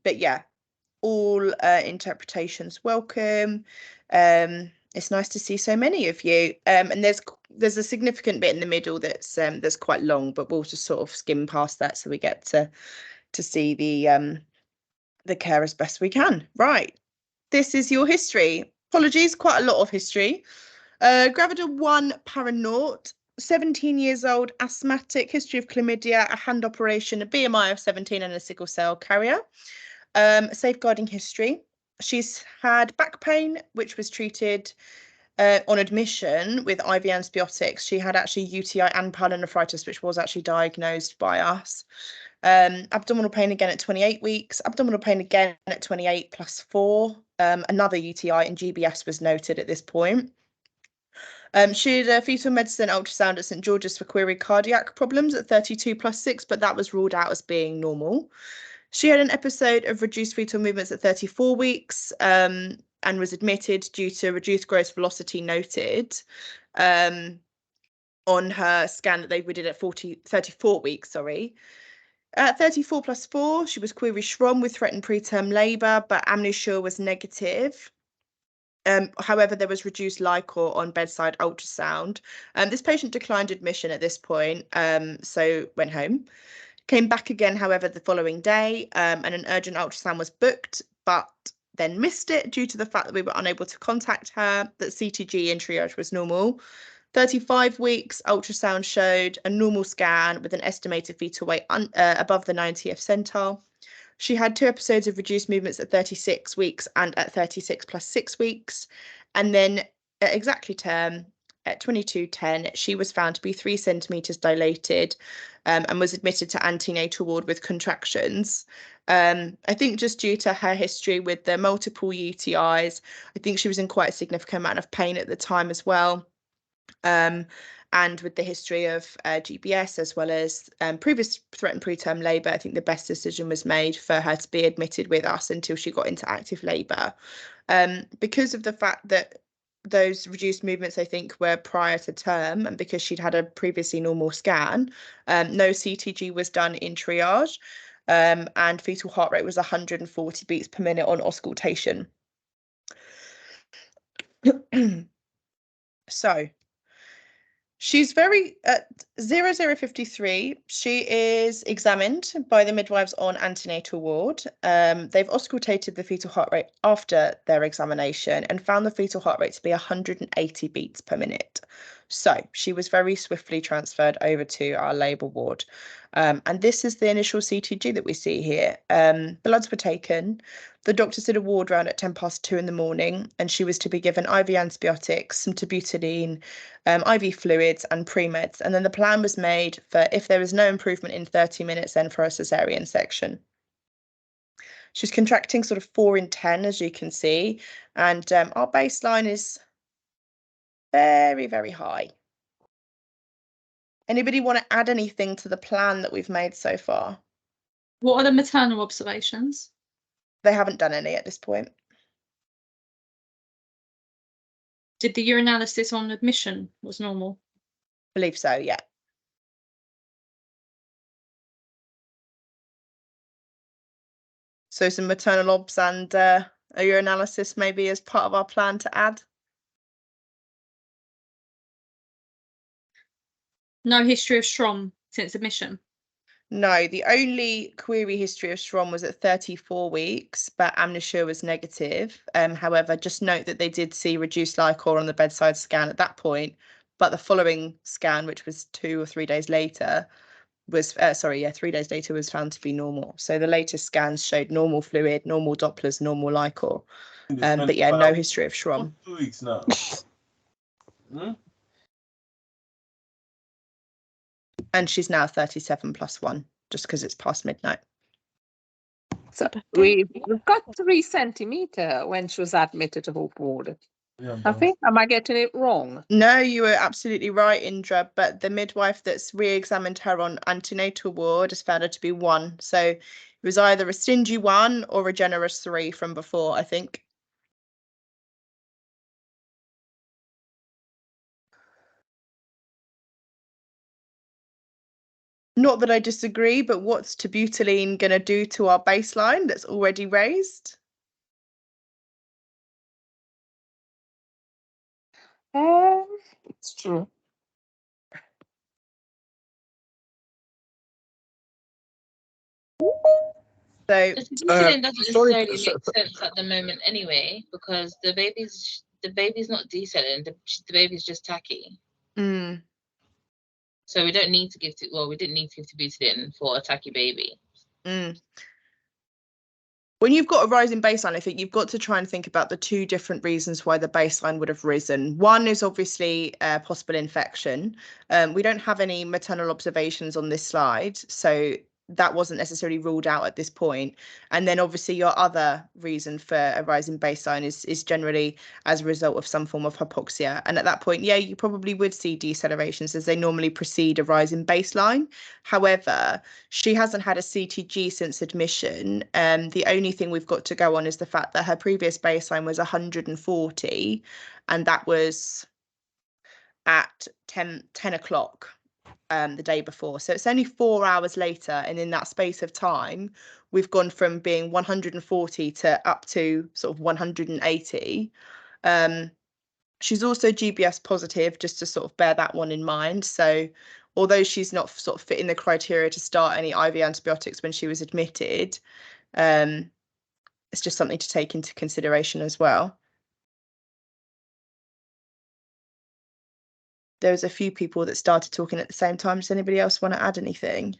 But yeah, all interpretations welcome. It's nice to see so many of you. And there's a significant bit in the middle that's quite long, but we'll just sort of skim past that so we get to see the care as best we can. Right. This is your history. Apologies, quite a lot of history. Gravida 1 Paranaut, 17 years old, asthmatic, history of chlamydia, a hand operation, a BMI of 17 and a sickle cell carrier. Safeguarding history. She's had back pain, which was treated on admission with IV antibiotics. She had actually UTI and pyelonephritis, which was actually diagnosed by us. Abdominal pain again at 28 weeks, abdominal pain again at 28 plus 4. Another UTI and GBS was noted at this point. She had a fetal medicine ultrasound at St George's for query cardiac problems at 32 plus 6, but that was ruled out as being normal. She had an episode of reduced fetal movements at 34 weeks and was admitted due to reduced gross velocity noted on her scan that they did at 34 weeks, sorry. At 34 plus 4, she was query Schrom with threatened preterm labour, but amnesia was negative. However, there was reduced LICOR on bedside ultrasound. This patient declined admission at this point, so went home. Came back again, however, the following day, and an urgent ultrasound was booked, but then missed it due to the fact that we were unable to contact her, that CTG in triage was normal. 35 weeks, ultrasound showed a normal scan with an estimated fetal weight above the 90th centile. She had 2 episodes of reduced movements at 36 weeks and at 36 plus 6 weeks. And then at exactly term, at 22:10, she was found to be 3 centimetres dilated and was admitted to antenatal ward with contractions. I think just due to her history with the multiple UTIs, I think she was in quite a significant amount of pain at the time as well. And with the history of GBS as well as previous threatened preterm labour, I think the best decision was made for her to be admitted with us until she got into active labour. Because of the fact that those reduced movements, I think, were prior to term, and because she'd had a previously normal scan, no CTG was done in triage, and fetal heart rate was 140 beats per minute on auscultation. So she's very at 0053. She is examined by the midwives on antenatal ward. They've auscultated the fetal heart rate after their examination and found the fetal heart rate to be 180 beats per minute. So she was very swiftly transferred over to our labour ward. And this is the initial CTG that we see here. Bloods were taken. The doctors did a ward round at 10 past 2 in the morning, and she was to be given IV antibiotics, some terbutaline, IV fluids and pre-meds. And then the plan was made for, if there was no improvement in 30 minutes, then for a cesarean section. She's contracting sort of 4 in 10, as you can see. And our baseline is very, very high. Anybody want to add anything to the plan that we've made so far? What are the maternal observations? They haven't done any at this point. Did the urinalysis on admission was normal? I believe so, yeah. So some maternal obs and a urinalysis maybe as part of our plan to add. No history of Schrom since admission? No, the only query history of Schrom was at 34 weeks, but amnesia was negative. However, just note that they did see reduced LICOR on the bedside scan at that point, but the following scan, which was 2 or 3 days later, was 3 days later, was found to be normal. So the latest scans showed normal fluid, normal Dopplers, normal LICOR. But yeah, no history of Schrom. 2 weeks now. And she's now 37 plus 1, just because it's past midnight. So we've got 3 centimetre when she was admitted to Hope Ward. Yeah, I think, am I getting it wrong? No, you were absolutely right, Indra, but the midwife that's re-examined her on antenatal ward has found her to be 1. So it was either a stingy 1 or a generous 3 from before, I think. Not that I disagree, but what's terbutaline going to do to our baseline that's already raised? It's true. So Terbutaline doesn't necessarily make sense at the moment anyway, because the baby's not decelerating, the baby's just tacky. So we don't need to give we didn't need to give terbutaline for a tacky baby. When you've got a rising baseline, I think you've got to try and think about the two different reasons why the baseline would have risen. One is obviously possible infection. We don't have any maternal observations on this slide, so that wasn't necessarily ruled out at this point. And then obviously your other reason for a rising baseline is generally as a result of some form of hypoxia. And at that point, yeah, you probably would see decelerations as they normally precede a rising baseline. However, she hasn't had a CTG since admission. The only thing we've got to go on is the fact that her previous baseline was 140, and that was at 10 o'clock the day before. So it's only 4 hours later, and in that space of time, we've gone from being 140 to up to sort of 180. She's also GBS positive, just to sort of bear that one in mind. So although she's not sort of fitting the criteria to start any IV antibiotics when she was admitted, it's just something to take into consideration as well. There was a few people that started talking at the same time. Does anybody else want to add anything?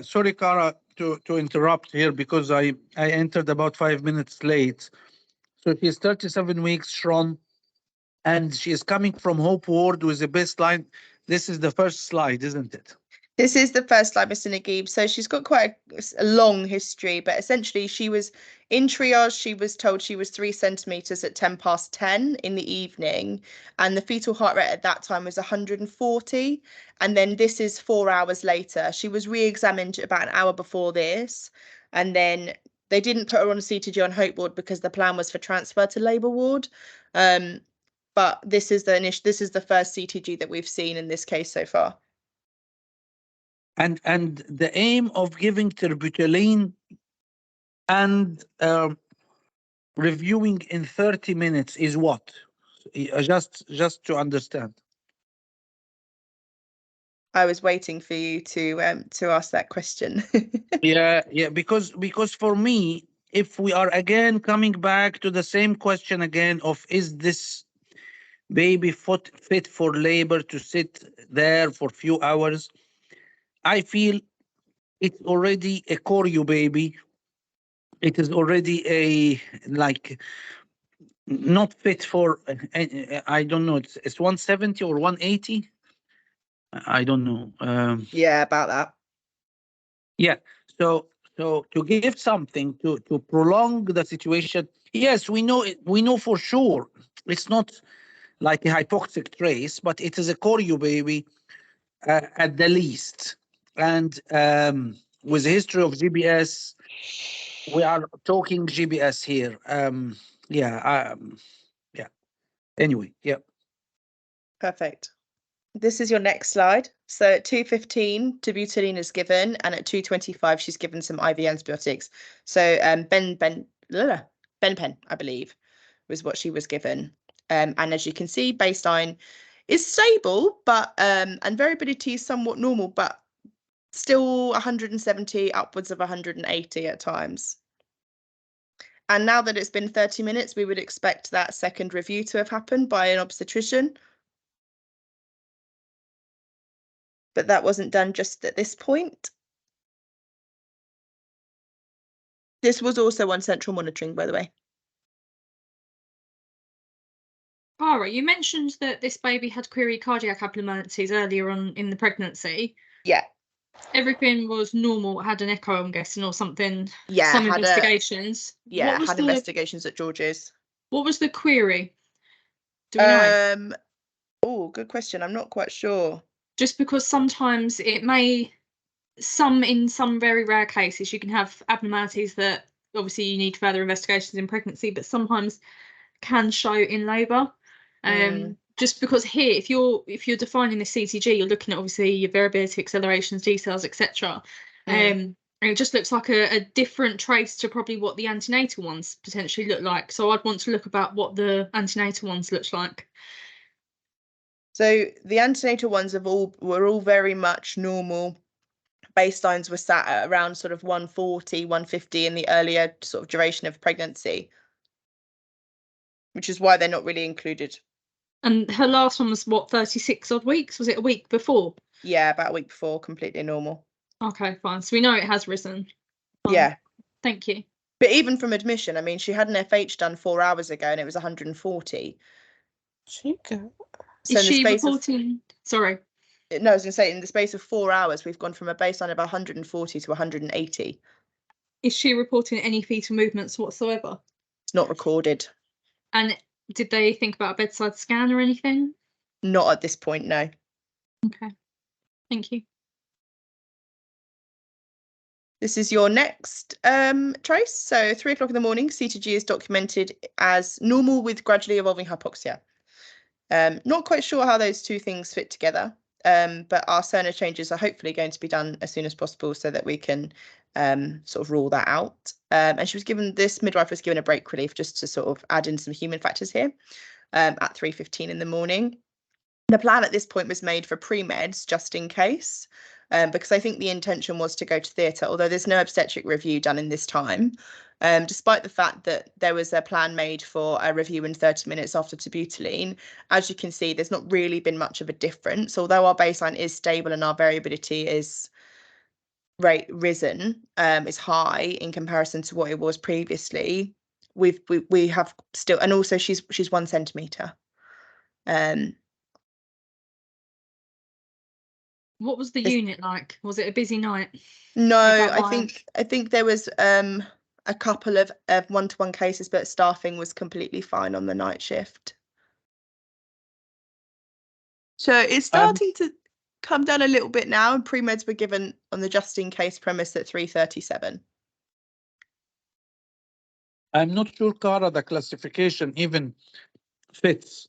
Sorry, Cara, to interrupt here, because I entered about 5 minutes late. So she's 37 weeks strong, and she is coming from Hope Ward with a baseline. This is the first slide, isn't it? This is the first slide, Mr. Naguib. So she's got quite a long history, but essentially she was in triage. She was told she was 3 centimeters at 10 past 10 in the evening, and the fetal heart rate at that time was 140. And then this is 4 hours later. She was re-examined about an hour before this, and then they didn't put her on a CTG on Hope Ward because the plan was for transfer to Labour Ward. But this is the first CTG that we've seen in this case so far. And the aim of giving terbutaline and reviewing in 30 minutes is what? Just to understand. I was waiting for you to ask that question. Yeah, because for me, if we are again coming back to the same question again of is this baby fit for labor to sit there for a few hours, I feel it's already a choreo baby. It is already a not fit for, I don't know, it's 170 or 180. I don't know. Yeah, about that. Yeah. So to give something to prolong the situation, yes, we know for sure it's not like a hypoxic trace, but it is a choreo baby at the least. And with a history of GBS, we are talking GBS here. Yeah. Anyway, yeah. Perfect. This is your next slide. So at 2:15, terbutaline is given, and at 2:25, she's given some IV antibiotics. So benpen, I believe, was what she was given. And as you can see, baseline is stable, but and variability is somewhat normal, but still 170, upwards of 180 at times. And now that it's been 30 minutes, we would expect that second review to have happened by an obstetrician. But that wasn't done just at this point. This was also on central monitoring, by the way. Cara, you mentioned that this baby had query cardiac abnormalities earlier on in the pregnancy. Yeah. Everything was normal. Had an echo, I'm guessing, or something. Yeah. Some investigations. Had investigations at George's. What was the query? Do we know? Oh, good question. I'm not quite sure. Just because sometimes it may, in some very rare cases, you can have abnormalities that obviously you need further investigations in pregnancy, but sometimes can show in labour. just because here, if you're defining the CTG, you're looking at obviously your variability, accelerations, decels, etc. And it just looks like a different trace to probably what the antenatal ones potentially look like. So I'd want to look about what the antenatal ones looks like. So the antenatal ones were all very much normal. Baselines were sat at around sort of 140, 150 in the earlier sort of duration of pregnancy, which is why they're not really included. And her last one was what, 36 odd weeks? Was it a week before? Yeah, about a week before, completely normal. Okay, fine. So we know it has risen. Fine. Yeah. Thank you. But even from admission, I mean, she had an FH done 4 hours ago and it was 140. So is she reporting? Sorry. No, I was going to say, in the space of 4 hours, we've gone from a baseline of 140 to 180. Is she reporting any fetal movements whatsoever? It's not recorded. And did they think about a bedside scan or anything? Not at this point, no. Okay. Thank you. This is your next trace. So 3 o'clock in the morning, CTG is documented as normal with gradually evolving hypoxia. Not quite sure how those two things fit together, but our Cerner changes are hopefully going to be done as soon as possible so that we can sort of rule that out. And she was given, this midwife was given a break relief just to sort of add in some human factors here at 3:15 in the morning. The plan at this point was made for pre-meds just in case, because I think the intention was to go to theatre, although there's no obstetric review done in this time, despite the fact that there was a plan made for a review in 30 minutes after terbutaline. As you can see, there's not really been much of a difference, although our baseline is stable and our variability is risen, is high in comparison to what it was previously. We have still, and also she's 1 centimetre. What was the unit like? Was it a busy night? No, I think there was a couple of one-to-one cases, but staffing was completely fine on the night shift. So it's starting to come down a little bit now, and pre-meds were given on the just-in-case premise at 3:37. I'm not sure, Cara, the classification even fits.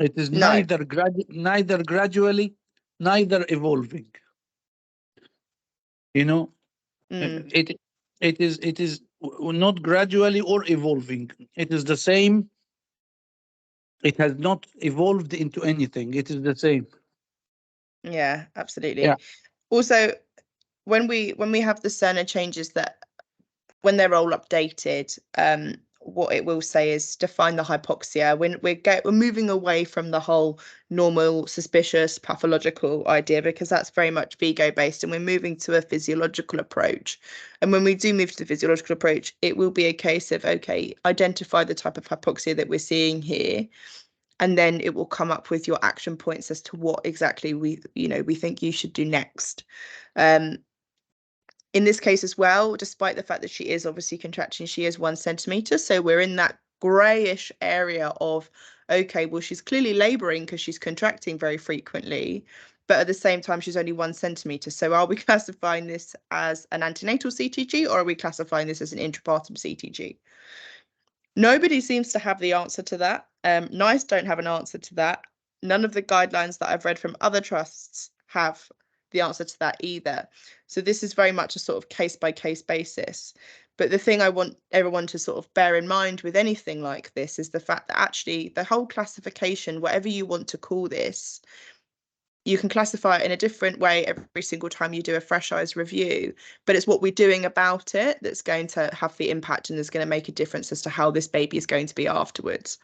It is neither gradually, neither evolving. You know, it is not gradually or evolving. It is the same. It has not evolved into anything. It is the same. Yeah, absolutely. Yeah. Also, when we have the Cerner changes, that when they're all updated, what it will say is define the hypoxia. When we're moving away from the whole normal, suspicious, pathological idea, because that's very much Vigo based, and we're moving to a physiological approach. And when we do move to the physiological approach, it will be a case of, okay, identify the type of hypoxia that we're seeing here, and then it will come up with your action points as to what exactly we think you should do next. In this case as well, despite the fact that she is obviously contracting, she is 1 centimetre. So we're in that greyish area of, okay, well, she's clearly labouring because she's contracting very frequently, but at the same time, she's only 1 centimetre. So are we classifying this as an antenatal CTG, or are we classifying this as an intrapartum CTG? Nobody seems to have the answer to that. NICE don't have an answer to that. None of the guidelines that I've read from other trusts have the answer to that either. So this is very much a sort of case-by-case basis. But the thing I want everyone to sort of bear in mind with anything like this is the fact that actually the whole classification, whatever you want to call this, you can classify it in a different way every single time you do a fresh eyes review, but it's what we're doing about it that's going to have the impact and is going to make a difference as to how this baby is going to be afterwards.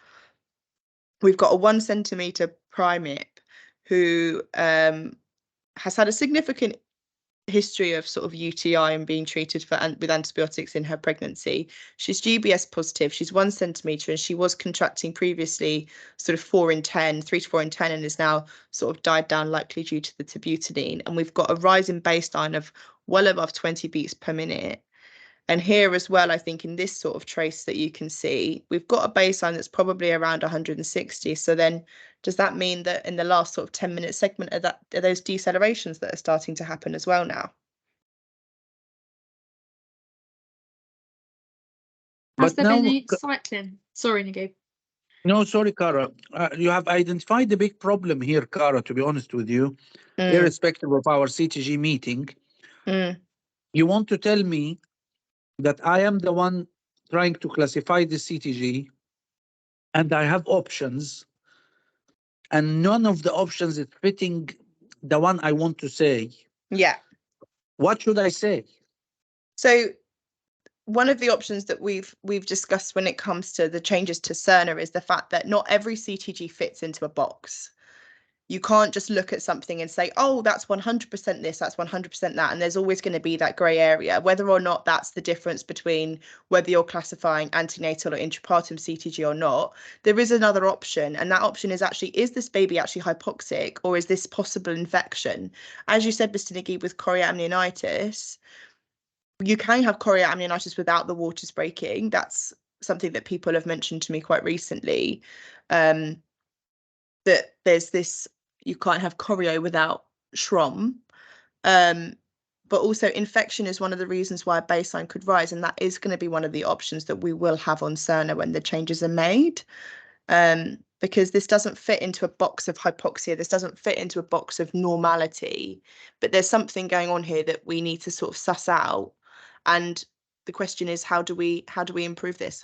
We've got a 1 centimetre primate who has had a significant history of sort of UTI and being treated with antibiotics in her pregnancy. She's GBS positive. She's 1 centimetre, and she was contracting previously sort of 3 to 4 in 10, and is now sort of died down, likely due to the terbutaline. And we've got a rise in baseline of well above 20 beats per minute. And here as well, I think in this sort of trace that you can see, we've got a baseline that's probably around 160. So then does that mean that in the last sort of 10-minute segment are those decelerations that are starting to happen as well now? Has there been any cycling? Sorry, Nagib. No, sorry, Cara. You have identified the big problem here, Cara, to be honest with you, irrespective of our CTG meeting. You want to tell me that I am the one trying to classify the CTG and I have options and none of the options is fitting the one I want to say. Yeah. What should I say? So one of the options that we've discussed when it comes to the changes to Cerner is the fact that not every CTG fits into a box. You can't just look at something and say, oh, that's 100% this, that's 100% that. And there's always going to be that grey area, whether or not that's the difference between whether you're classifying antenatal or intrapartum CTG or not. There is another option. And that option is actually, is this baby actually hypoxic or is this possible infection? As you said, Mr. Naguib, with chorioamnionitis, you can have chorioamnionitis without the waters breaking. That's something that people have mentioned to me quite recently. That there's this, you can't have chorio without SHROM. But also infection is one of the reasons why a baseline could rise. And that is going to be one of the options that we will have on Cerner when the changes are made. Because this doesn't fit into a box of hypoxia. This doesn't fit into a box of normality. But there's something going on here that we need to sort of suss out. And the question is, how do we improve this?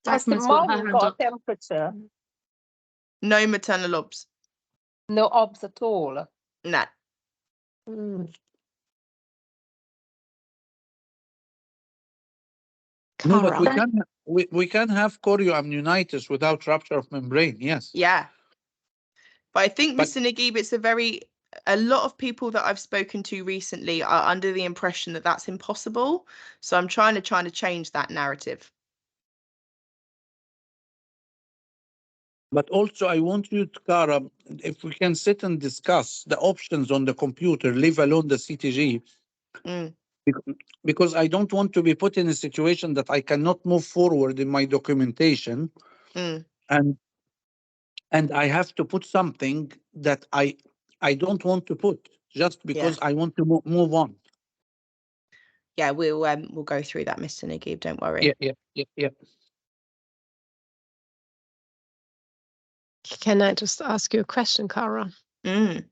Has the mom got temperature? No maternal obs. No obs at all? No. No, but we can have chorioamnionitis without rupture of membrane, yes. Yeah. But I think, Mr. Naguib, it's a lot of people that I've spoken to recently are under the impression that that's impossible. So I'm trying to change that narrative. But also, I want you to, Cara, if we can sit and discuss the options on the computer, leave alone the CTG, because I don't want to be put in a situation that I cannot move forward in my documentation, and I have to put something that I don't want to put just because I want to move on. Yeah, we'll go through that, Mr. Naguib. Don't worry. Yeah. Can I just ask you a question, Cara? You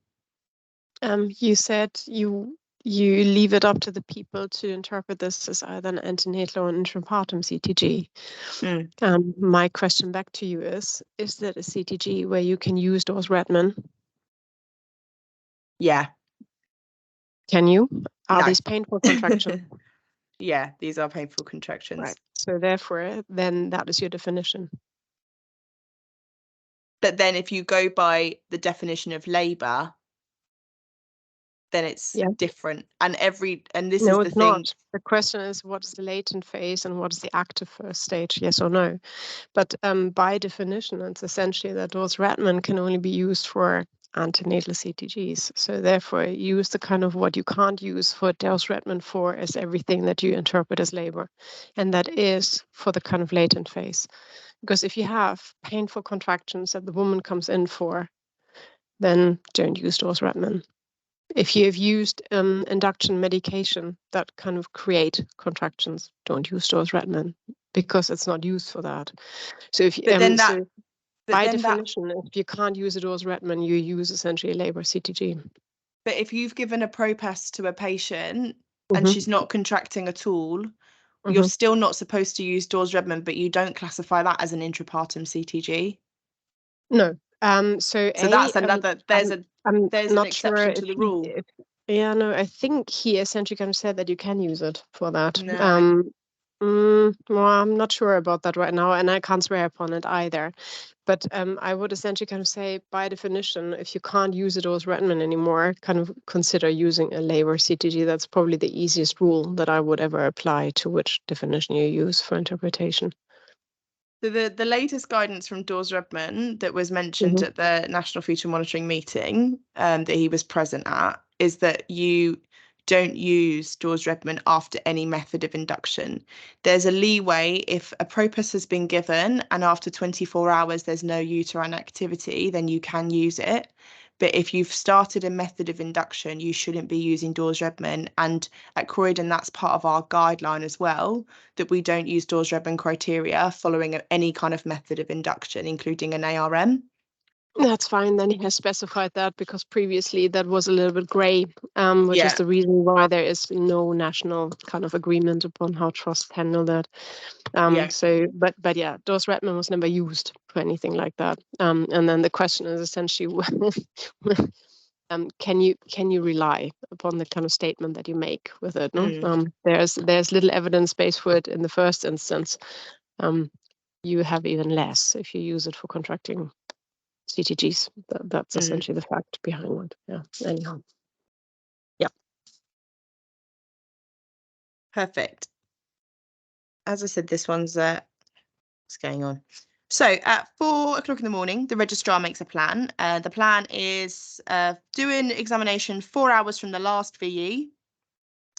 said you leave it up to the people to interpret this as either an antenatal or an intrapartum CTG. My question back to you is that a CTG where you can use Dawes-Redman? Yeah. Can you? Are these painful contractions? Yeah, these are painful contractions. Right. So therefore, then that is your definition. But then if you go by the definition of labour, then it's different. And this is the thing. Not. The question is, what is the latent phase and what is the active first stage? Yes or no? But by definition, it's essentially that Dawes-Redman can only be used for antenatal CTGs. So therefore, use the kind of what you can't use for Dawes-Redman for as everything that you interpret as labor. And that is for the kind of latent phase. Because if you have painful contractions that the woman comes in for, then don't use Dawes-Redman. If you have used induction medication that kind of create contractions, don't use Dawes-Redman because it's not used for that. So if by definition, if you can't use a Dawes-Redman, you use essentially a labor CTG. But if you've given a Propass to a patient and she's not contracting at all, you're still not supposed to use Dawes-Redman, but you don't classify that as an intrapartum CTG. No. So that's another. There's an exception to the rule. I think he essentially kind of said that you can use it for that. No. Well, I'm not sure about that right now, and I can't swear upon it either. But I would essentially kind of say, by definition, if you can't use it as Redman anymore, kind of consider using a labor CTG. That's probably the easiest rule that I would ever apply to which definition you use for interpretation. So the latest guidance from Dawes-Redman that was mentioned at the National Fetal Monitoring meeting that he was present at is that you don't use Dawes-Redman after any method of induction. There's a leeway if a Propass has been given and after 24 hours there's no uterine activity, then you can use it. But if you've started a method of induction, you shouldn't be using Dawes-Redman. And at Croydon, that's part of our guideline as well, that we don't use Dawes-Redman criteria following any kind of method of induction, including an ARM. That's fine. Then he has specified that, because previously that was a little bit grey, which is the reason why there is no national kind of agreement upon how trusts handle that. So, but yeah, Dawes-Redman was never used for anything like that. And then the question is essentially, can you rely upon the kind of statement that you make with it? No? There's little evidence base for it in the first instance. You have even less if you use it for contracting CTGs. That's essentially the fact behind it. Yeah. Anyhow. Yeah. Perfect. As I said, this one's what's going on. So at 4 o'clock in the morning, the registrar makes a plan. The plan is doing examination 4 hours from the last VE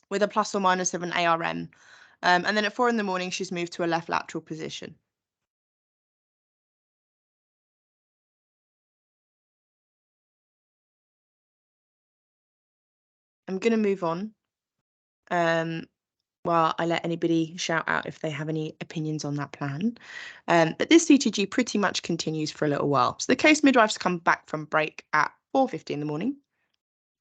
with a plus or minus of an ARM. And then at 4 in the morning, she's moved to a left lateral position. I'm going to move on while I let anybody shout out if they have any opinions on that plan. But this CTG pretty much continues for a little while. So the case midwives come back from break at 4:50 in the morning.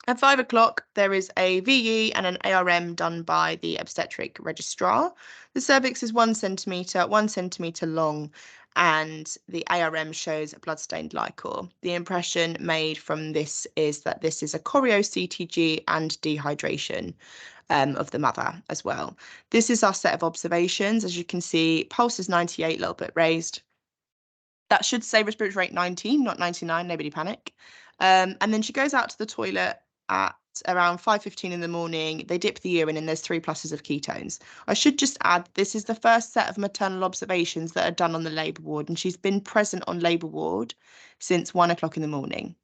At 5 o'clock, there is a VE and an ARM done by the obstetric registrar. The cervix is 1 centimetre, 1 centimetre long, and the ARM shows blood-stained liquor. The impression made from this is that this is a choreo CTG and dehydration of the mother as well. This is our set of observations. As you can see, pulse is 98, a little bit raised. That should say respiratory rate 19, not 99, nobody panic. And then she goes out to the toilet at around 5:15 in the morning. They dip the urine and there's 3 pluses of ketones. I should just add, this is the first set of maternal observations that are done on the labour ward, and she's been present on labour ward since 1 o'clock in the morning.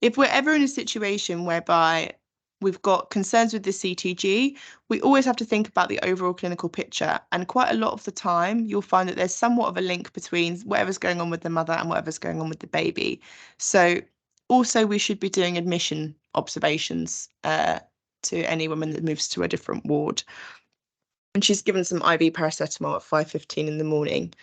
If we're ever in a situation whereby we've got concerns with the CTG, we always have to think about the overall clinical picture. And quite a lot of the time, you'll find that there's somewhat of a link between whatever's going on with the mother and whatever's going on with the baby. So also we should be doing admission observations to any woman that moves to a different ward. And she's given some IV paracetamol at 5:15 in the morning.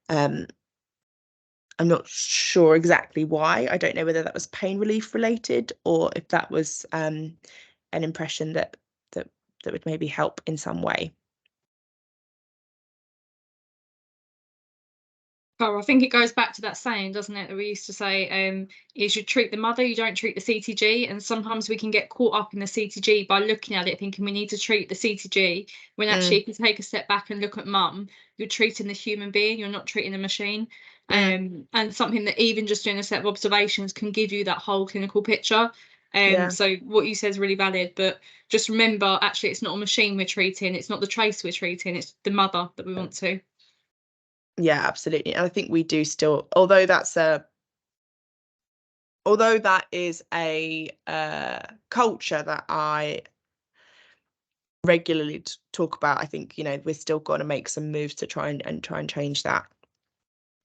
I'm not sure exactly why. I don't know whether that was pain relief related or if that was an impression that would maybe help in some way. Oh, I think it goes back to that saying, doesn't it, that we used to say, you should treat the mother, you don't treat the CTG. And sometimes we can get caught up in the CTG by looking at it thinking we need to treat the CTG, when actually if you take a step back and look at mum, you're treating the human being, you're not treating the machine. And something that even just doing a set of observations can give you that whole clinical picture. So what you said is really valid, but just remember, actually, it's not a machine we're treating, it's not the trace we're treating, it's the mother that we want to. Yeah, absolutely. And I think we do still, although that is a culture that I regularly talk about, I think, you know, we're still going to make some moves to try and change that.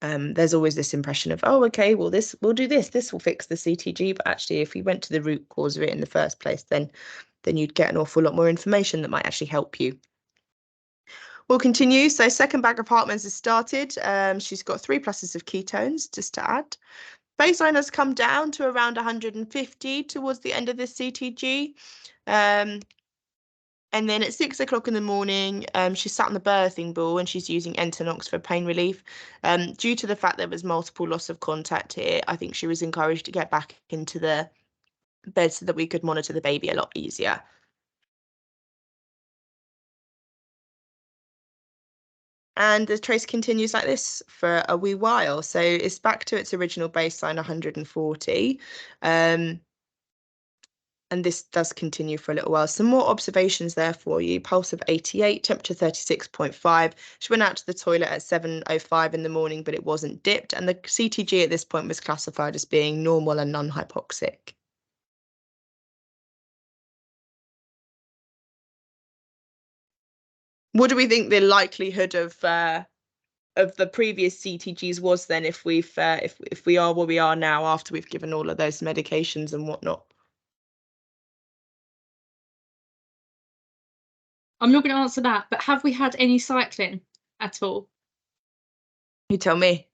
There's always this impression of, oh, okay, well, we'll do this will fix the CTG, but actually if we went to the root cause of it in the first place, then you'd get an awful lot more information that might actually help you. We'll continue. So second bag of Hartmann's has started. She's got 3 pluses of ketones, just to add. Baseline has come down to around 150 towards the end of this CTG. And then at 6 o'clock in the morning, she sat on the birthing ball and she's using Entonox for pain relief. Due to the fact there was multiple loss of contact here, I think she was encouraged to get back into the bed so that we could monitor the baby a lot easier. And the trace continues like this for a wee while. So it's back to its original baseline, 140. And this does continue for a little while. Some more observations there for you. Pulse of 88, temperature 36.5. She went out to the toilet at 7:05 in the morning, but it wasn't dipped. And the CTG at this point was classified as being normal and non-hypoxic. What do we think the likelihood of of the previous CTGs was then if we've if we are where we are now after we've given all of those medications and whatnot? I'm not going to answer that, but have we had any cycling at all? You tell me.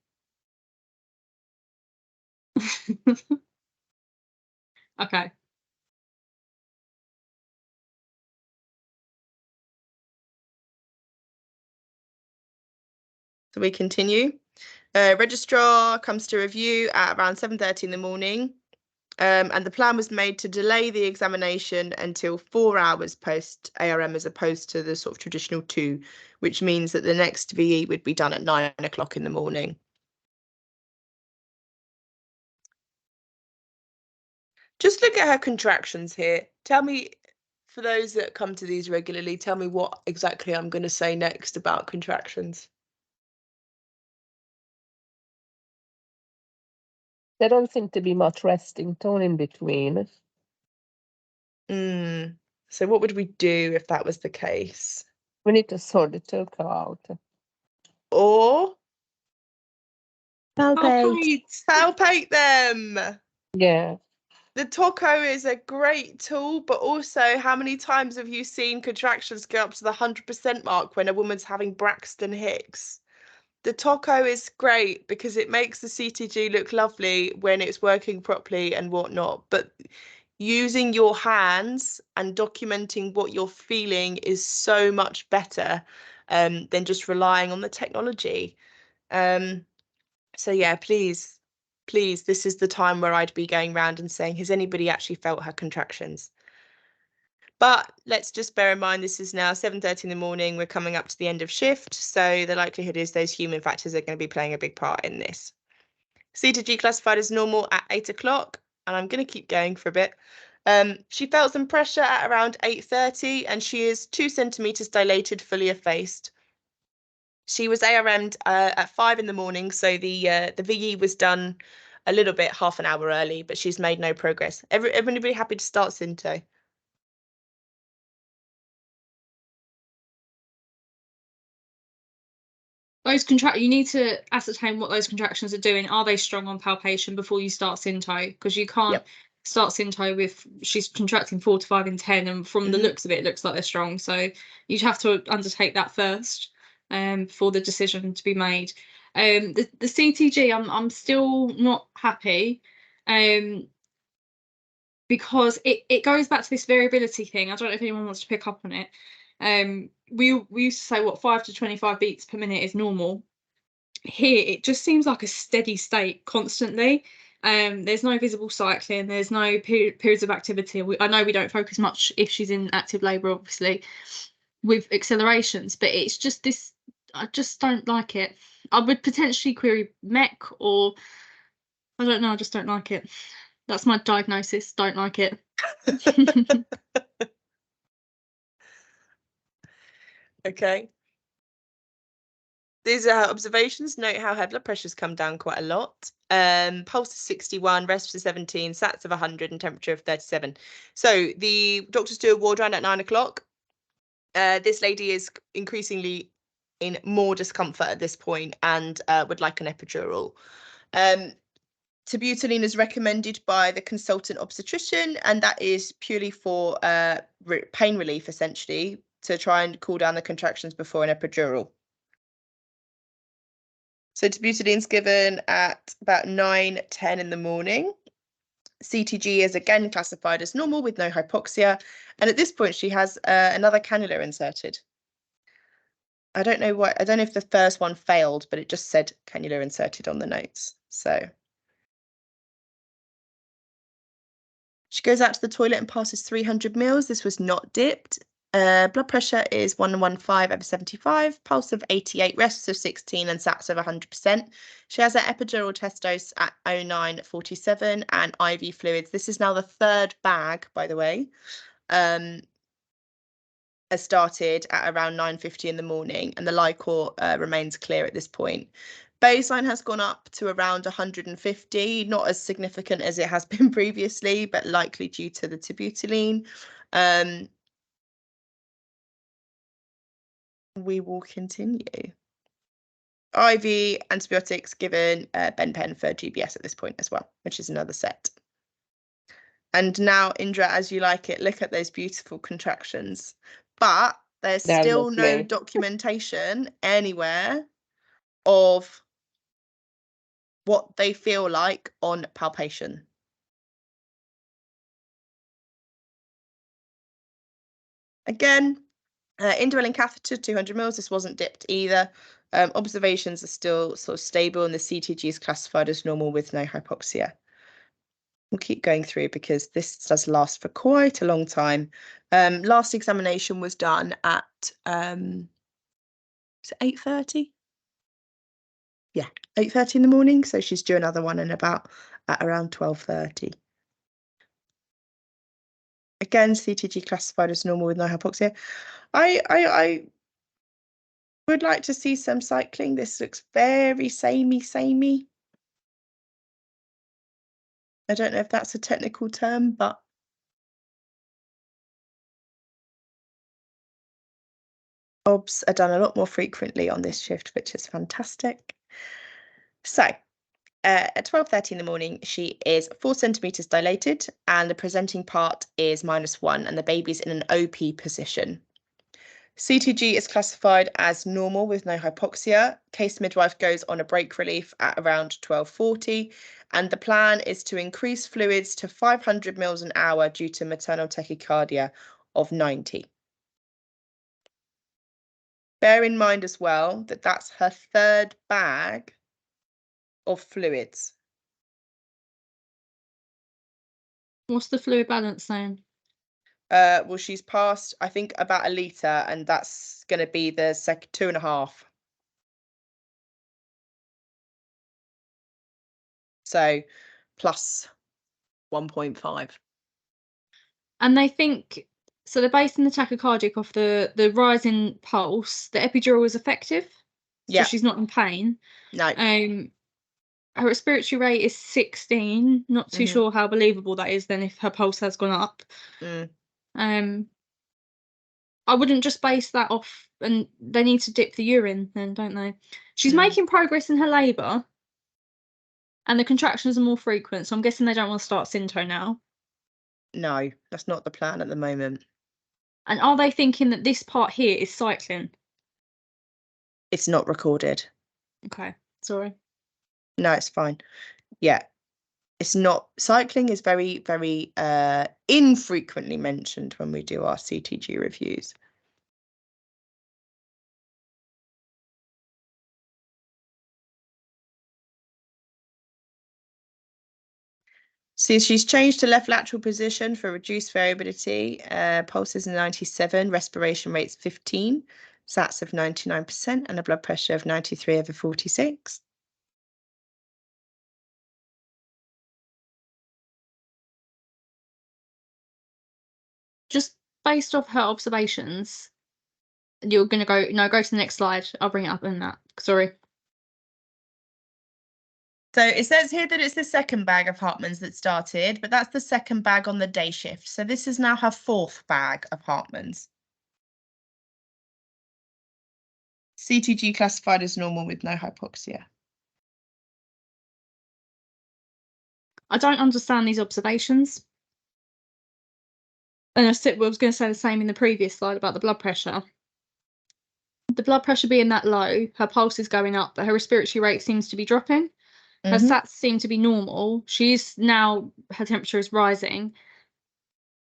Okay. So we continue. Registrar comes to review at around 7:30 in the morning. And the plan was made to delay the examination until 4 hours post ARM as opposed to the sort of traditional 2, which means that the next VE would be done at 9 o'clock in the morning. Just look at her contractions here. Tell me, for those that come to these regularly, tell me what exactly I'm going to say next about contractions. There don't seem to be much resting tone in between. So what would we do if that was the case? We need to sort the Toco out. Or Palpate them. Yeah. The Toco is a great tool, but also how many times have you seen contractions go up to the 100% mark when a woman's having Braxton Hicks? The Toco is great because it makes the CTG look lovely when it's working properly and whatnot, but using your hands and documenting what you're feeling is so much better than just relying on the technology. So yeah, please, this is the time where I'd be going around and saying, has anybody actually felt her contractions? But let's just bear in mind, this is now 7:30 in the morning. We're coming up to the end of shift. So the likelihood is those human factors are going to be playing a big part in this. CTG classified as normal at 8 o'clock. And I'm going to keep going for a bit. She felt some pressure at around 8:30 and she is 2 centimeters dilated, fully effaced. She was ARM'd at 5 in the morning, so the VE was done a little bit, half an hour early, but she's made no progress. Everybody happy to start Synto? you need to ascertain what those contractions are doing. Are they strong on palpation before you start Synto? Because you can't start Synto with she's contracting 4 to 5 in 10, and from the looks of it, it looks like they're strong. So you'd have to undertake that first for the decision to be made. The CTG, I'm still not happy because it goes back to this variability thing. I don't know if anyone wants to pick up on it. We used to say what 5 to 25 beats per minute is normal. Here it just seems like a steady state constantly. There's no visible cycling, there's no periods of activity. I know we don't focus much if she's in active labour, obviously, with accelerations, but it's just this, I just don't like it. I would potentially query mech, or I don't know, I just don't like it. That's my diagnosis, don't like it. Okay. These are observations. Note how her blood pressure's come down quite a lot. Pulse is 61, rest is 17, sats of 100, and temperature of 37. So the doctors do a ward round at 9 o'clock. This lady is increasingly in more discomfort at this point and would like an epidural. Terbutaline is recommended by the consultant obstetrician, and that is purely for pain relief, essentially, to try and cool down the contractions before an epidural. So terbutaline's given at about 9:10 in the morning. CTG is again classified as normal with no hypoxia. And at this point, she has another cannula inserted. I don't know if the first one failed, but it just said cannula inserted on the notes. So she goes out to the toilet and passes 300 mils. This was not dipped. Blood pressure is 115/75, pulse of 88, rests of 16, and sats of 100%. She has an epidural test dose at 09:47 and IV fluids. This is now the 3rd bag, by the way, has started at around 9:50 in the morning, and the Lycor remains clear at this point. Baseline has gone up to around 150, not as significant as it has been previously, but likely due to the terbutaline. We will continue. IV antibiotics given, benpen for GBS at this point as well, which is another set. And now, Indra, as you like it, look at those beautiful contractions. But there's still no documentation anywhere of what they feel like on palpation. Again, indwelling catheter, 200 mils. This wasn't dipped either. Observations are still sort of stable, and the CTG is classified as normal with no hypoxia. We'll keep going through because this does last for quite a long time. Last examination was done at 8:30. Yeah, 8:30 in the morning. So she's due another one at around 12:30. Again, CTG classified as normal with no hypoxia. I would like to see some cycling. This looks very samey. I don't know if that's a technical term, but OBS are done a lot more frequently on this shift, which is fantastic. So at 12:30 in the morning, she is 4 centimeters dilated, and the presenting part is -1, and the baby's in an OP position. CTG is classified as normal with no hypoxia. Case midwife goes on a break relief at around 12:40, and the plan is to increase fluids to 500 mils an hour due to maternal tachycardia of 90. Bear in mind as well that that's her 3rd bag of fluids. What's the fluid balance saying? Well, she's passed, I think, about a litre, and that's going to be the 2.5. So plus 1.5. And they think, so they're basing the tachycardic off the rise in pulse. The epidural is effective, so she's not in pain. No. Her respiratory rate is 16. Not too sure how believable that is then if her pulse has gone up. I wouldn't just base that off, and they need to dip the urine then, don't they? She's making progress in her labour, and the contractions are more frequent, so I'm guessing they don't want to start Synto now. No, that's not the plan at the moment. And are they thinking that this part here is cycling? It's not recorded. Okay, sorry. No, it's fine. Yeah, it's not. Cycling is very, very infrequently mentioned when we do our CTG reviews. So she's changed to left lateral position for reduced variability. Pulses 97, respiration rates 15, SATs of 99%, and a blood pressure of 93/46. Just based off her observations, you're going to go to the next slide. I'll bring it up in that. Sorry. So it says here that it's the 2nd bag of Hartmann's that started, but that's the 2nd bag on the day shift. So this is now her 4th bag of Hartmann's. CTG classified as normal with no hypoxia. I don't understand these observations. And I was going to say the same in the previous slide about the blood pressure. The blood pressure being that low, her pulse is going up, but her respiratory rate seems to be dropping. Her SATs seem to be normal. Her temperature is rising.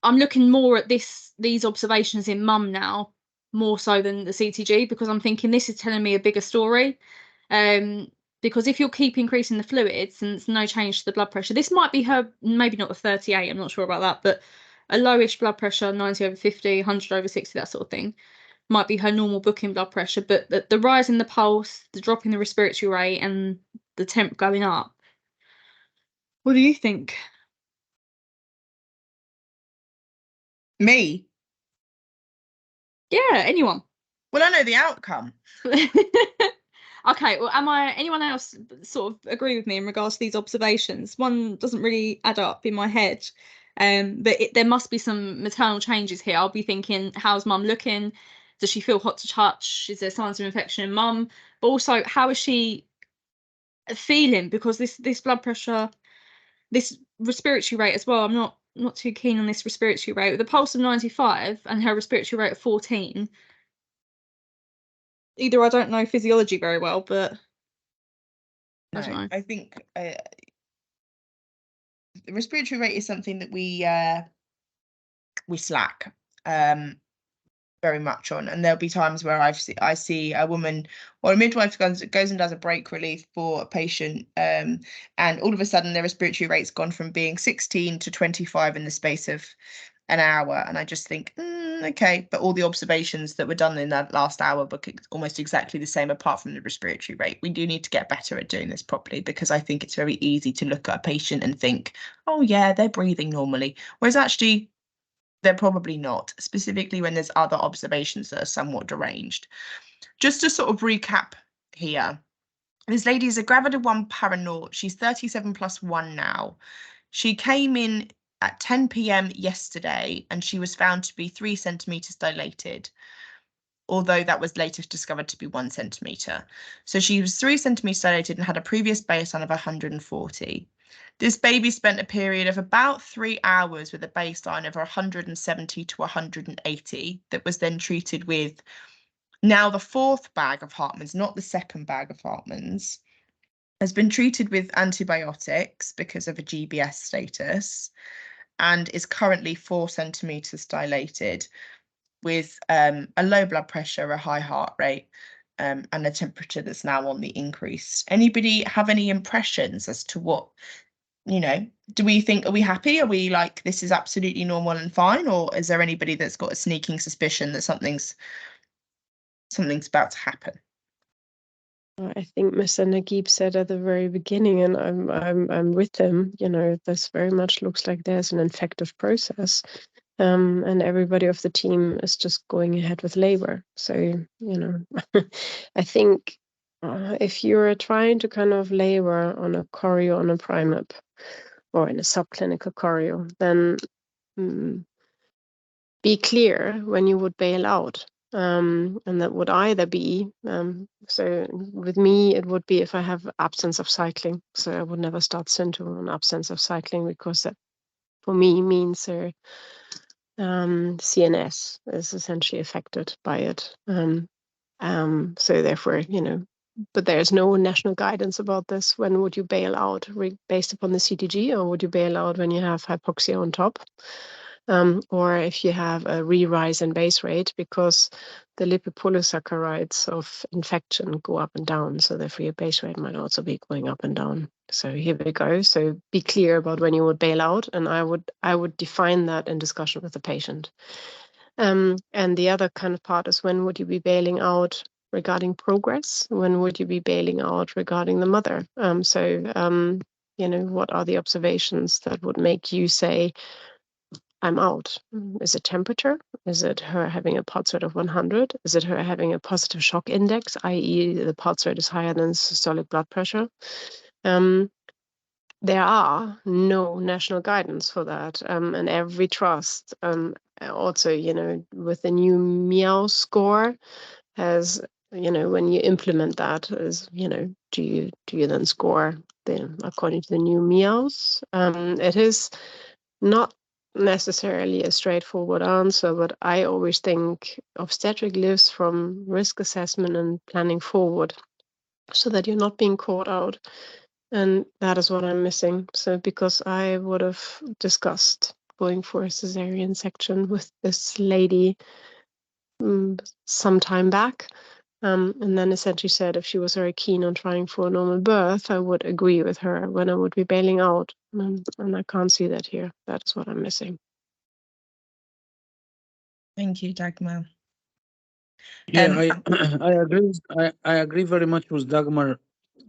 I'm looking more at these observations in mum now, more so than the CTG, because I'm thinking this is telling me a bigger story. Because if you'll keep increasing the fluids and it's no change to the blood pressure, this might be her, maybe not the 38, I'm not sure about that, but a lowish blood pressure, 90/50, 100/60, that sort of thing, might be her normal booking blood pressure. But the rise in the pulse, the drop in the respiratory rate, and the temp going up. What do you think? Me? Yeah, anyone. Well, I know the outcome. Okay, well, anyone else sort of agree with me in regards to these observations? One doesn't really add up in my head, but there must be some maternal changes here. I'll be thinking, how's mum looking? Does she feel hot to touch? Is there signs of infection in mum? But also, how is she feeling? Because this blood pressure, this respiratory rate as well, I'm not too keen on this respiratory rate. With a pulse of 95 and her respiratory rate of 14, either I don't know physiology very well, but I don't know. I think the respiratory rate is something that we slack very much on, and there'll be times where I see a woman or a midwife goes and does a break relief for a patient, and all of a sudden their respiratory rate's gone from being 16 to 25 in the space of an hour, and I just think, okay, but all the observations that were done in that last hour were almost exactly the same, apart from the respiratory rate. We do need to get better at doing this properly, because I think it's very easy to look at a patient and think, oh yeah, they're breathing normally, whereas actually they're probably not, specifically when there's other observations that are somewhat deranged. Just to sort of recap here, this lady is a gravida 1 paranaut. She's 37 plus 1 now. She came in at 10 p.m. yesterday, and she was found to be 3 centimeters dilated, although that was later discovered to be 1 centimeter. So she was 3 centimeters dilated and had a previous baseline of 140. This baby spent a period of about 3 hours with a baseline of 170 to 180 that was then treated with now the 4th bag of Hartmann's, not the 2nd bag of Hartmann's, has been treated with antibiotics because of a GBS status, and is currently 4 centimeters dilated with a low blood pressure, a high heart rate, and a temperature that's now on the increase. Anybody have any impressions as to what, do we think, are we happy? Are we like, this is absolutely normal and fine? Or is there anybody that's got a sneaking suspicion that something's about to happen? I think Mr. Naguib said at the very beginning, and I'm with him, this very much looks like there's an infective process. And everybody of the team is just going ahead with labor. So, I think if you're trying to kind of labor on a choreo on a primip or in a subclinical choreo, then be clear when you would bail out. And that would either be, so with me, it would be if I have absence of cycling. So I would never start Synto on absence of cycling, because that for me means CNS is essentially affected by it. So therefore, but there's no national guidance about this. When would you bail out based upon the CTG, or would you bail out when you have hypoxia on top? Or if you have a re-rise in base rate, because the lipopolysaccharides of infection go up and down. So therefore your base rate might also be going up and down. So here we go. So be clear about when you would bail out. And I would define that in discussion with the patient. And the other kind of part is, when would you be bailing out regarding progress? When would you be bailing out regarding the mother? What are the observations that would make you say, I'm out? Is it temperature? Is it her having a pulse rate of 100? Is it her having a positive shock index, i.e. the pulse rate is higher than systolic blood pressure? There are no national guidance for that. And every trust, also, with the new MEOW score has, when you implement that, is, do you then score according to the new MEOWs? It is not necessarily a straightforward answer, but I always think obstetric lives from risk assessment and planning forward, so that you're not being caught out. And that is what I'm missing. So because I would have discussed going for a cesarean section with this lady some time back, and then essentially said if she was very keen on trying for a normal birth, I would agree with her when I would be bailing out. And I can't see that here. That is what I'm missing. Thank you, Dagmar. Yeah, I agree. I agree very much with Dagmar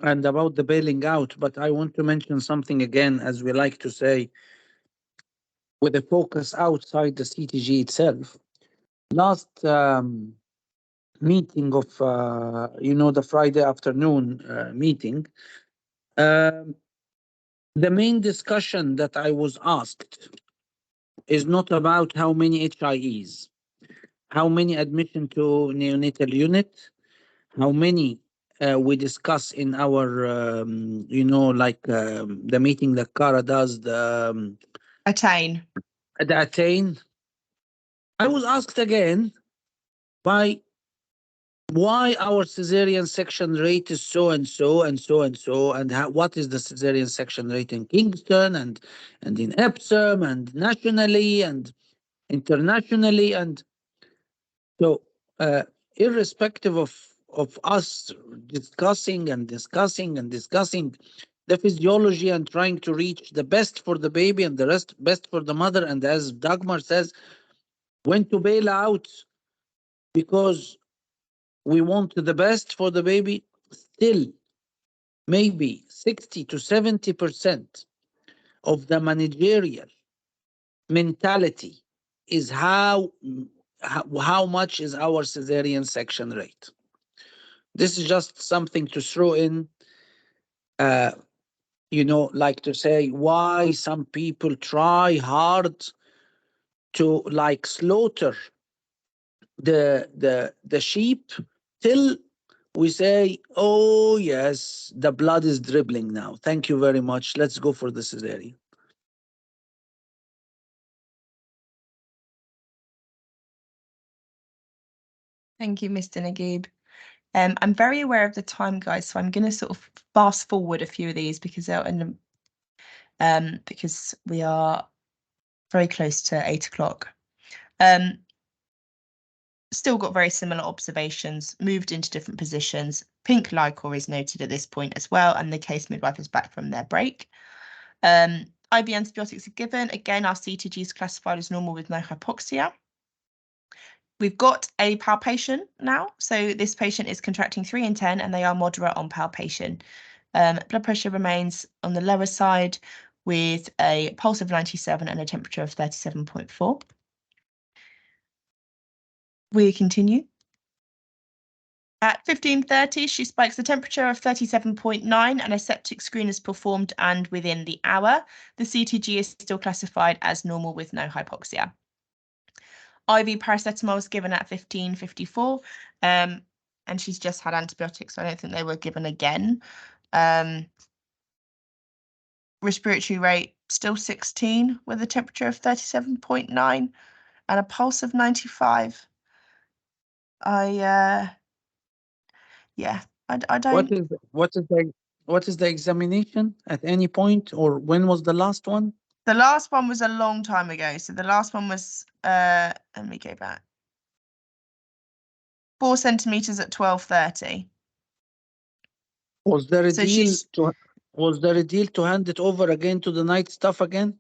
and about the bailing out, but I want to mention something again, as we like to say, with a focus outside the CTG itself. Last meeting of, the Friday afternoon meeting, the main discussion that I was asked is not about how many HIEs. how many admission to neonatal unit, how many we discuss in our, like the meeting that Cara does, the Attain. attain. I was asked again by why our cesarean section rate is so and so and so and so, and what is the cesarean section rate in Kingston and in Epsom and nationally and internationally, and so irrespective of us discussing and discussing and discussing the physiology and trying to reach the best for the baby and the rest best for the mother, and as Dagmar says, when to bail out because we want the best for the baby, still maybe 60 to 70% of the managerial mentality is how much is our cesarean section rate. This is just something to throw in, like to say why some people try hard to like slaughter the sheep till we say, oh yes, the blood is dribbling now. Thank you very much. Let's go for the cesarean. Thank you, Mr. Naguib. I'm very aware of the time, guys, so I'm going to sort of fast forward a few of these because we are very close to 8 o'clock. Still got very similar observations, moved into different positions. Pink liquor is noted at this point as well, and the case midwife is back from their break. IV antibiotics are given. Again, our CTG is classified as normal with no hypoxia. We've got a palpation now. So this patient is contracting 3 and 10, and they are moderate on palpation. Blood pressure remains on the lower side with a pulse of 97 and a temperature of 37.4. We continue. At 15:30, she spikes the temperature of 37.9 and a septic screen is performed, and within the hour, the CTG is still classified as normal with no hypoxia. IV paracetamol was given at 15:54, and she's just had antibiotics, so I don't think they were given again. Respiratory rate still 16 with a temperature of 37.9 and a pulse of 95. I don't. What is the examination at any point, or when was the last one? The last one was a long time ago. So the last one was, let me go back. 4 centimeters at 12:30. Was there a deal to hand it over again to the night staff again?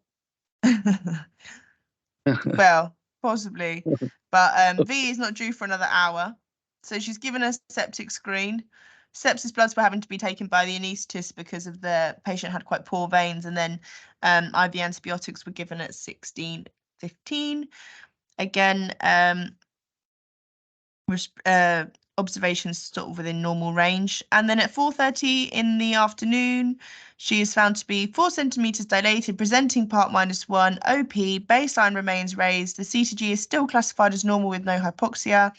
Well, possibly, but V is not due for another hour. So she's given a septic screen. Sepsis bloods were having to be taken by the anaesthetist because of the patient had quite poor veins, and then IV antibiotics were given at 16:15. Again, observations sort of within normal range. And then at 4:30 in the afternoon, she is found to be 4 centimeters dilated, presenting part -1, OP, baseline remains raised. The CTG is still classified as normal with no hypoxia,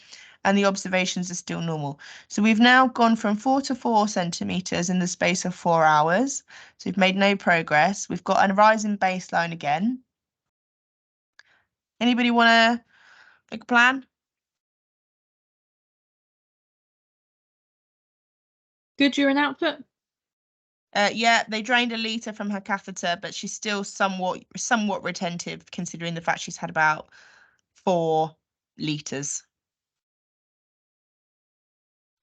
and the observations are still normal. So we've now gone from 4 to 4 centimeters in the space of 4 hours. So we've made no progress. We've got a rise in baseline again. Anybody want to make a plan? Good urine output? Yeah, they drained a litre from her catheter, but she's still somewhat retentive, considering the fact she's had about 4 litres.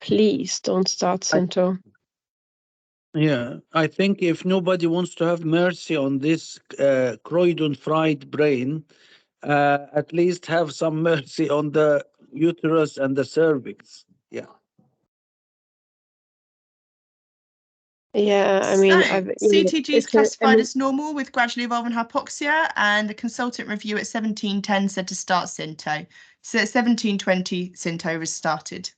Please don't start Cento. Yeah, I think if nobody wants to have mercy on this Croydon fried brain, at least have some mercy on the uterus and the cervix. Yeah. Yeah, I mean, CTG is classified as normal with gradually evolving hypoxia, and the consultant review at 17:10 said to start Cento. So at 17:20, Cento was started.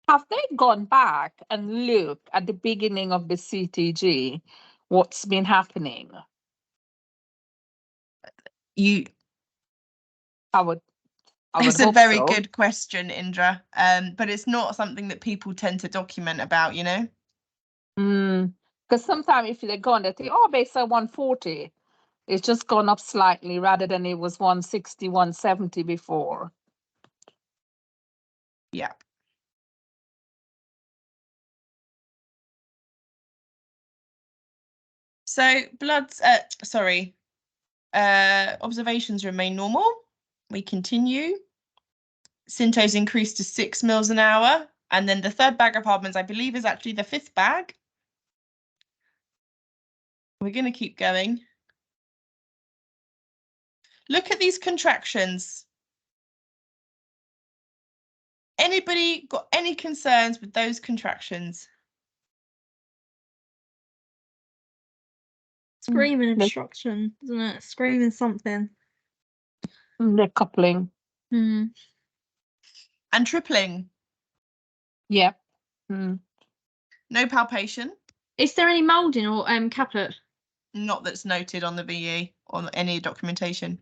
Have they gone back and looked at the beginning of the CTG, what's been happening? It's a hope very so. good question, Indra. But it's not something that people tend to document about, you know? Because sometimes if they go and they think, oh, based on 140, it's just gone up slightly rather than it was 160, 170 before. Yeah. So observations remain normal. We continue. Synto's increased to 6 mils an hour. And then the third bag of Hardman's, I believe, is actually the 5th bag. We're going to keep going. Look at these contractions. Anybody got any concerns with those contractions? Screaming obstruction, isn't it? Screaming something. The coupling. Mm. And tripling? Yep. No palpation? Is there any moulding or caput? Not that's noted on the VE or any documentation.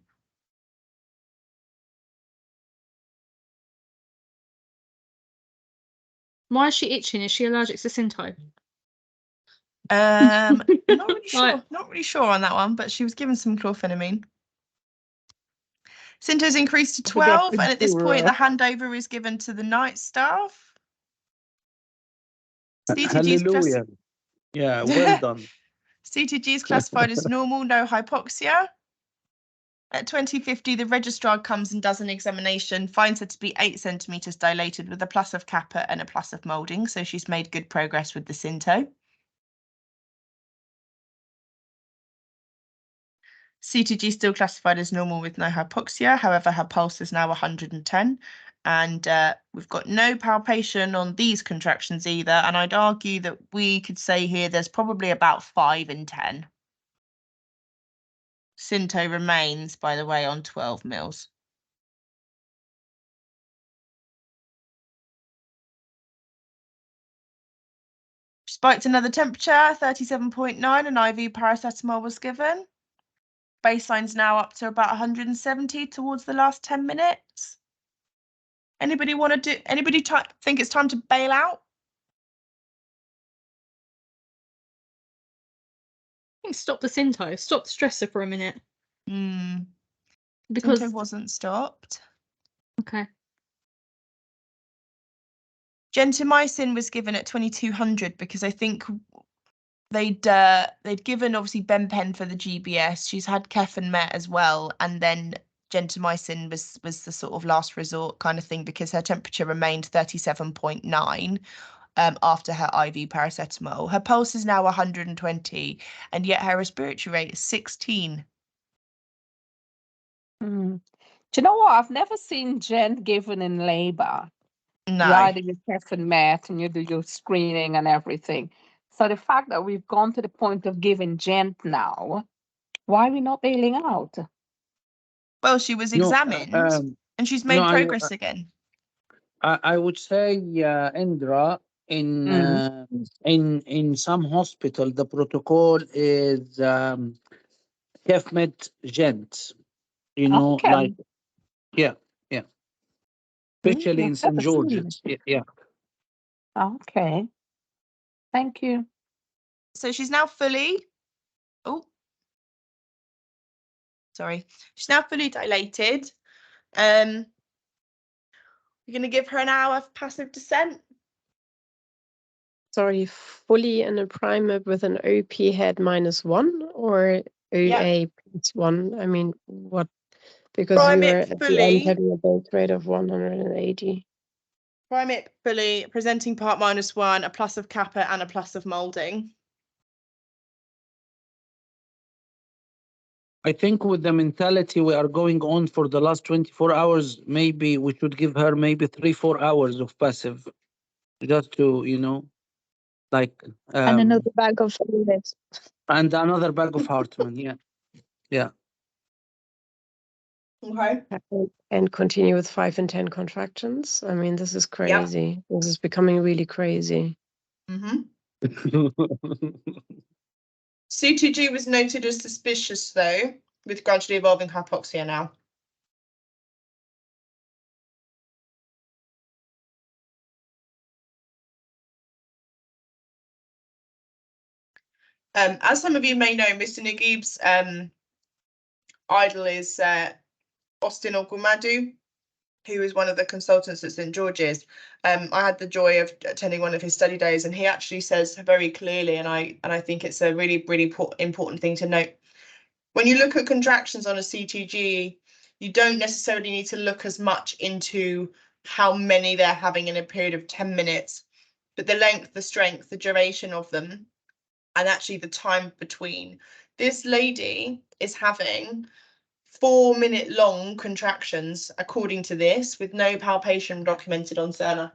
Why is she itching? Is she allergic to Synto? Not really sure. Right. Not really sure on that one, but she was given some chlorphenamine. Synto's increased to 12, and at this point, the handover is given to the night staff. Hallelujah. Yeah, well done. CTG is classified as normal, no hypoxia. At 2050, the registrar comes and does an examination, finds her to be 8 centimetres dilated with a plus of kappa and a plus of moulding. So she's made good progress with the Synto. CTG still classified as normal with no hypoxia. However, her pulse is now 110. And we've got no palpation on these contractions either. And I'd argue that we could say here there's probably about 5 in 10. Synto remains, by the way, on 12 mils. Spiked another temperature, 37.9, and IV paracetamol was given. Baseline's now up to about 170 towards the last 10 minutes. Anybody think it's time to bail out? I think stop the Synto. Stop the stressor for a minute. Because Synto wasn't stopped. Okay. Gentamicin was given at 2200 because I think they'd given obviously benpen for the GBS. She's had Kef and Met as well, and then gentamicin was the sort of last resort kind of thing because her temperature remained 37.9 after her IV paracetamol. Her pulse is now 120, and yet her respiratory rate is 16. Do you know what? I've never seen Gent given in labour. No. You either your Kef and Met and you do your screening and everything. So the fact that we've gone to the point of giving Gent now, why are we not bailing out? Well, she was examined and she's made progress again. I would say, Indra, in some hospital, the protocol is Kef-Met Gent. You know, Okay. like yeah. Especially in St. George's. Yeah. Okay. Thank you. So she's now fully. She's now fully dilated. We're going to give her an hour of passive descent. Sorry, fully in a primate with an OP head -1 or OA +1? I mean, what? Because we were at the end having a base rate of 180. Primate fully, presenting part -1, a plus of kappa and a plus of moulding. I think with the mentality we are going on for the last 24 hours, maybe we should give her maybe 3-4 hours of passive, just to, you know, like. And another bag of Hartmann. And another bag of Hartmann, yeah. Okay. And continue with 5 and 10 contractions. I mean, this is crazy. This is becoming really crazy. CTG was noted as suspicious, though. with gradually evolving hypoxia now. As some of you may know, Mr. Naguib's idol is Austin Ogumadu, who is one of the consultants at St George's. I had the joy of attending one of his study days, and he actually says very clearly, and I think it's a really important thing to note. When you look at contractions on a CTG, you don't necessarily need to look as much into how many they're having in a period of 10 minutes, but the length, the strength, the duration of them, and actually the time between. This lady is having 4-minute long contractions, according to this, with no palpation documented on Cerner.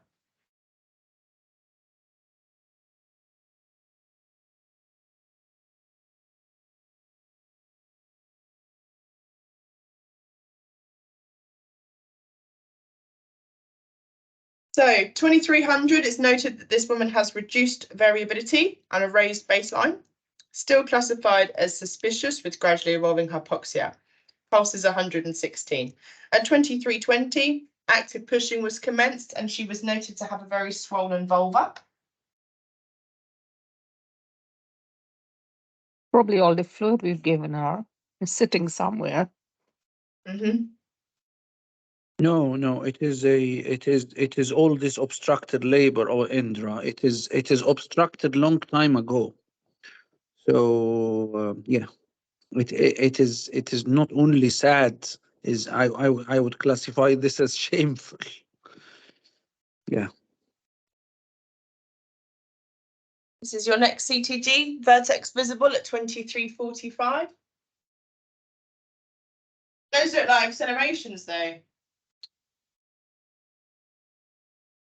So 2300, it's noted that this woman has reduced variability and a raised baseline, still classified as suspicious with gradually evolving hypoxia. Pulse is 116. At 2320, active pushing was commenced and she was noted to have a very swollen vulva. Probably all the fluid we've given her is sitting somewhere. Mm-hmm. No, it is all this obstructed labor or Indra. It is obstructed long time ago. So yeah, it is not only sad. Is I would classify this as shameful. Yeah. This is your next CTG, vertex visible at 2345. Those look like accelerations though.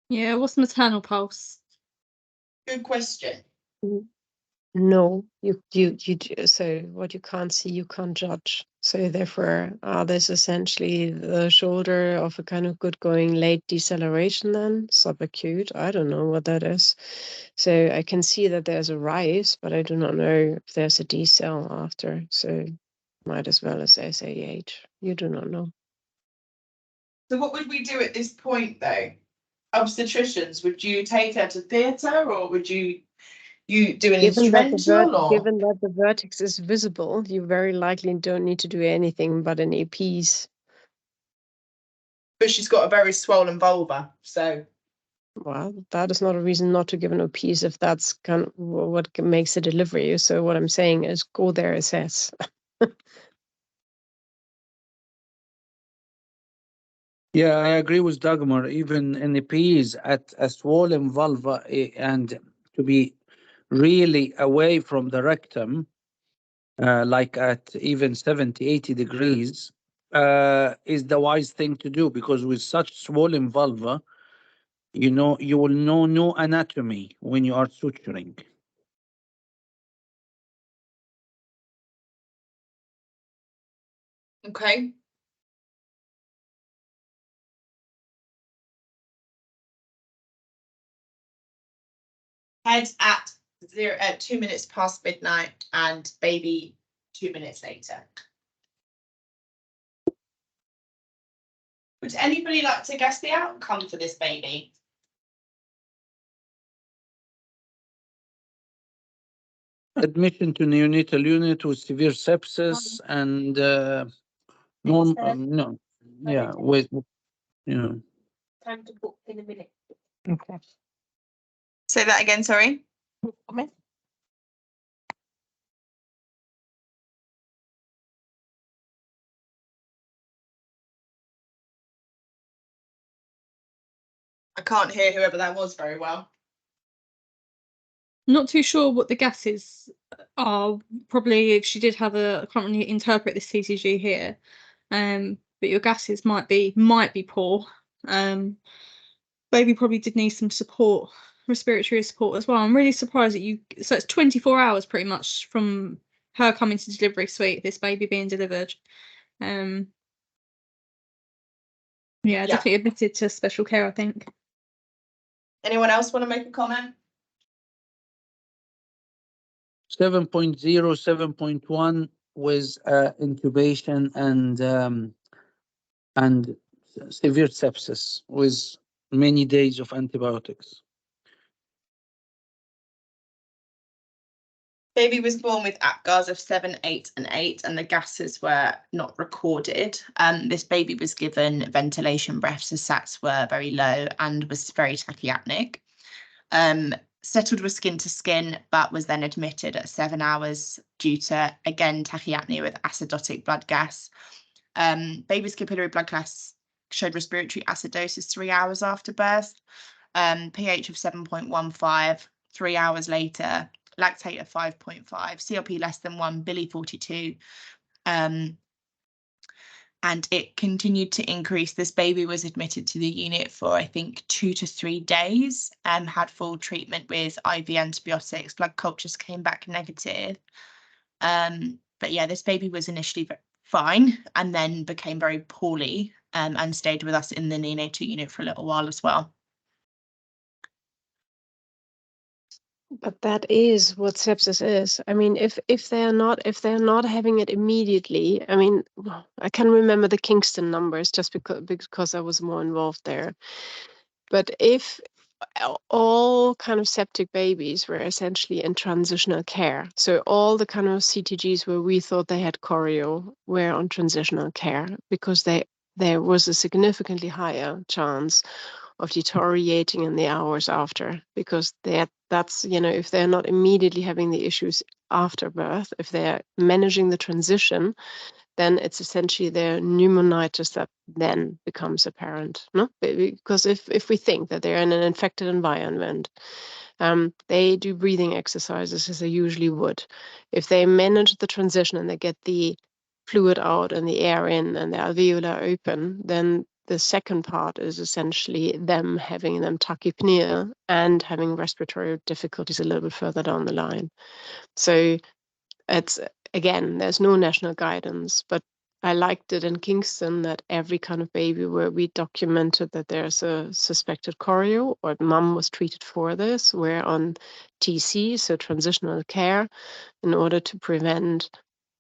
Yeah, what's maternal pulse? Good question. No, so what you can't see, you can't judge. So therefore, are this essentially the shoulder of a kind of good going late deceleration then? Subacute? I don't know what that is. So I can see that there's a rise, but I do not know if there's a decel after. So might as well as SAH. You do not know. So what would we do at this point though? Obstetricians, would you take her to theatre or would you do an instrumental or? Given that the vertex is visible, you very likely don't need to do anything but an APs. But she's got a very swollen vulva, so. Well, that is not a reason not to give an OPs if that's kind of what makes a delivery. So what I'm saying is go there, assess. Yeah, I agree with Dagmar. Even NPs at a swollen vulva and to be really away from the rectum, like at even 70, 80 degrees, is the wise thing to do, because with such swollen vulva, you know, you will know no anatomy when you are suturing. Okay. Heads at 2 minutes past midnight and baby 2 minutes later. Would anybody like to guess the outcome for this baby? Admission to neonatal unit with severe sepsis and no, yeah, with, you know. Time to book in a minute. Okay. Say that again, sorry. I can't hear whoever that was very well. Not too sure what the gases are. Probably if she did have I can't really interpret this CTG here. But your gases might be poor. Baby probably did need some support, respiratory support as well. I'm really surprised that so it's 24 hours pretty much from her coming to delivery suite, this baby being delivered. Yeah, definitely admitted to special care, I think. Anyone else want to make a comment? 7.0, 7.1, with intubation and severe sepsis with many days of antibiotics. Baby was born with APGARs of 7, 8, and 8, and the gases were not recorded. This baby was given ventilation breaths, the SATs were very low and was very tachyapnic. Settled with skin to skin, but was then admitted at 7 hours due to, again, tachyapnea with acidotic blood gas. Baby's capillary blood gas showed respiratory acidosis 3 hours after birth, pH of 7.15, 3 hours later, lactate of 5.5, CRP less than 1, Billy 42. And it continued to increase. This baby was admitted to the unit for, I think, 2 to 3 days, had full treatment with IV antibiotics. Blood cultures came back negative. But yeah, this baby was initially fine and then became very poorly, and stayed with us in the neonatal unit for a little while as well. But that is what sepsis is. I mean, if they're not having it immediately, I mean, I can remember the Kingston numbers just because I was more involved there. But if all kind of septic babies were essentially in transitional care, so all the kind of CTGs where we thought they had choreo were on transitional care because there was a significantly higher chance of deteriorating in the hours after, because that's, you know, if they're not immediately having the issues after birth, if they're managing the transition, then it's essentially their pneumonitis that then becomes apparent, no? Because if we think that they're in an infected environment, they do breathing exercises as they usually would. If they manage the transition and they get the fluid out and the air in and the alveoli open, then the second part is essentially them having tachypnea and having respiratory difficulties a little bit further down the line. So it's, again, there's no national guidance, but I liked it in Kingston that every kind of baby where we documented that there's a suspected choreo or mum was treated for this, we're on TC, so transitional care, in order to prevent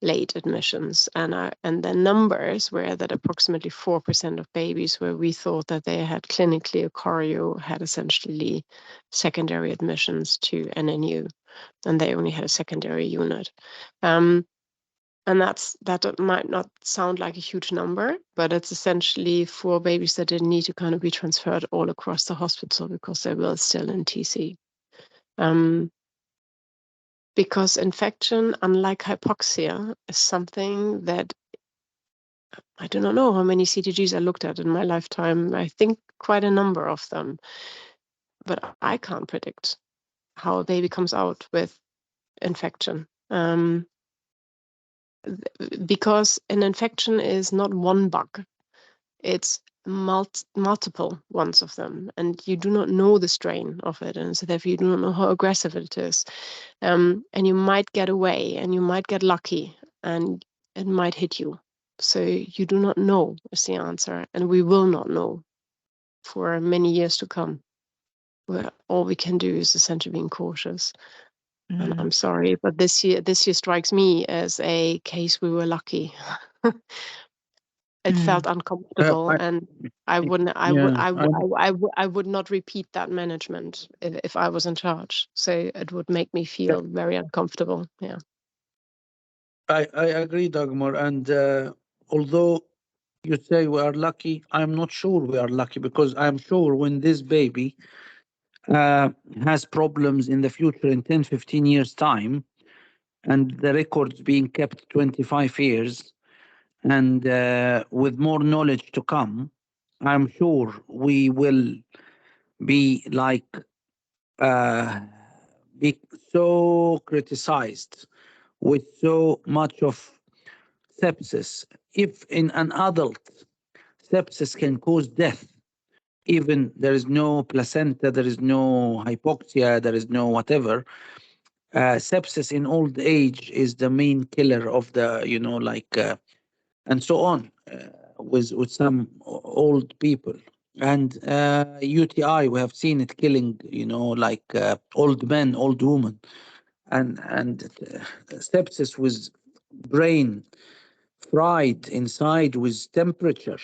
late admissions. And the numbers were that approximately 4% of babies where we thought that they had clinically a choreo had essentially secondary admissions to NNU, and they only had a secondary unit. And that might not sound like a huge number, but it's essentially for babies that didn't need to kind of be transferred all across the hospital because they were still in TC. Because infection, unlike hypoxia, is something that I do not know how many CTGs I looked at in my lifetime. I think quite a number of them. But I can't predict how a baby comes out with infection. Because an infection is not one bug. It's multiple ones of them, and you do not know the strain of it, and so therefore you do not know how aggressive it is. And you might get away, and you might get lucky, and it might hit you. So you do not know is the answer, and we will not know for many years to come. Where all we can do is essentially being cautious. And I'm sorry, but this year strikes me as a case we were lucky. It felt uncomfortable, and I would not repeat that management if I was in charge. So it would make me feel very uncomfortable. Yeah, I agree, Dagmar. And although you say we are lucky, I'm not sure we are lucky, because I'm sure when this baby has problems in the future in 10, 15 years' time, and the records being kept 25 years, and with more knowledge to come, I'm sure we will be like be so criticized with so much of sepsis. If in an adult sepsis can cause death, even there is no placenta, there is no hypoxia, there is no whatever, sepsis in old age is the main killer of the, and so on, with some old people. And UTI, we have seen it killing, old men, old women, and sepsis with brain fried inside with temperature.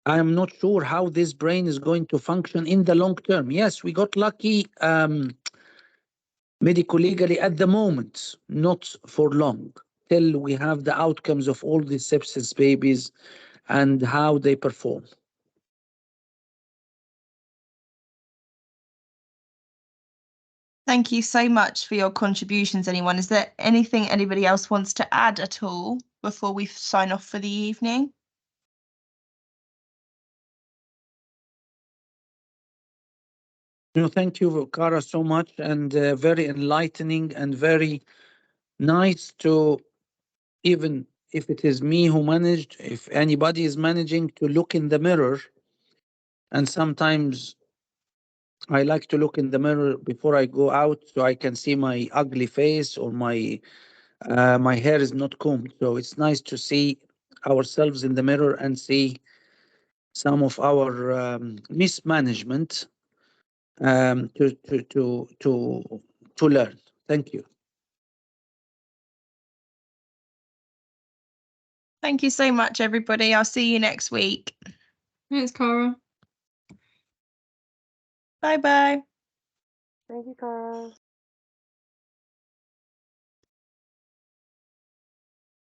I am not sure how this brain is going to function in the long term. Yes, we got lucky medico-legally at the moment, not for long, till we have the outcomes of all these sepsis babies and how they perform. Thank you so much for your contributions, anyone. Is there anything anybody else wants to add at all before we sign off for the evening? No, thank you, Cara, so much, and very enlightening and very nice to, even if it is me who managed, if anybody is managing, to look in the mirror. And sometimes I like to look in the mirror before I go out so I can see my ugly face or my hair is not combed. So it's nice to see ourselves in the mirror and see some of our mismanagement to learn. Thank you. Thank you so much, everybody. I'll see you next week. Thanks, Cara. Bye-bye. Thank you, Cara.